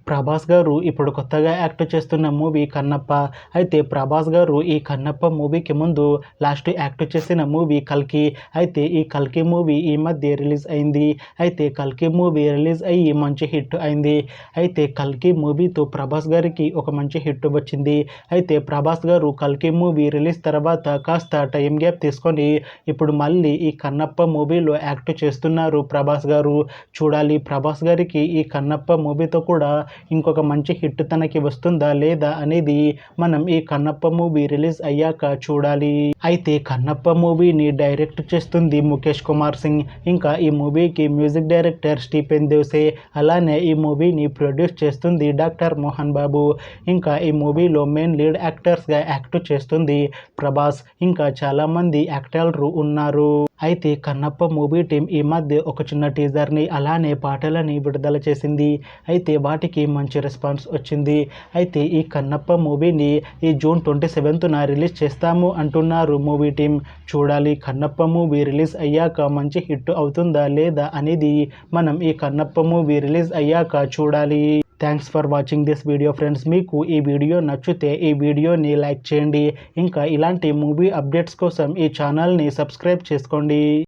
ప్రభాస్ గారు ఇప్పుడు కొత్తగా యాక్ట్ చేస్తున్న మూవీ కన్నప్ప. అయితే ప్రభాస్ గారు ఈ కన్నప్ప మూవీకి ముందు లాస్ట్ యాక్ట్ చేసిన మూవీ కల్కి. అయితే ఈ కల్కి మూవీ ఈ మధ్య రిలీజ్ అయింది. అయితే కల్కి మూవీ రిలీజ్ అయ్యి మంచి హిట్ అయింది. అయితే కల్కి మూవీతో ప్రభాస్ గారికి ఒక మంచి హిట్ వచ్చింది. అయితే ప్రభాస్ గారు కల్కి మూవీ రిలీజ్ తర్వాత కాస్త టైం గ్యాప్ తీసుకొని ఇప్పుడు మళ్ళీ ఈ కన్నప్ప మూవీలో యాక్ట్ చేస్తున్నారు ప్రభాస్ గారు. చూడాలి ప్రభాస్ గారికి ఈ కన్నప్ప మూవీతో కూడా ఇంకొక మంచి హిట్ తనకి వస్తుందా లేదా అనేది మనం ఈ కన్నప్ప మూవీ రిలీజ్ అయ్యాక చూడాలి. అయితే కన్నప్ప మూవీని డైరెక్ట్ చేస్తుంది ముఖేష్ కుమార్ సింగ్. ఇంకా ఈ మూవీకి మ్యూజిక్ డైరెక్టర్ స్టీఫెన్ దేవ్సే. అలానే ఈ మూవీని ప్రొడ్యూస్ చేస్తుంది డాక్టర్ మోహన్ బాబు. ఇంకా ఈ మూవీలో మెయిన్ లీడ్ యాక్టర్స్గా యాక్ట్ చేస్తుంది ప్రభాస్. ఇంకా చాలామంది యాక్టర్లు ఉన్నారు. అయితే కన్నప్ప మూవీ టీం ఈ మధ్య ఒక చిన్న టీజర్ని అలానే పాటలని విడుదల చేసింది. అయితే వాటికి మంచి రెస్పాన్స్ వచ్చింది. అయితే ఈ కన్నప్ప మూవీని ఈ జూన్ 27న రిలీజ్ చేస్తాము అంటున్నారు మూవీ టీం. చూడాలి కన్నప్ప మూవీ రిలీజ్ అయ్యాక మంచి హిట్ అవుతుందా లేదా అనేది మనం ఈ కన్నప్ప మూవీ రిలీజ్ అయ్యాక చూడాలి. Thanks for watching this video friends. మీకు ఈ వీడియో నచ్చితే ఈ వీడియోని లైక్ చేయండి. ఇంకా ఇలాంటి మూవీ అప్డేట్స్ కోసం ఈ ఛానల్ని సబ్స్క్రైబ్ చేసుకోండి.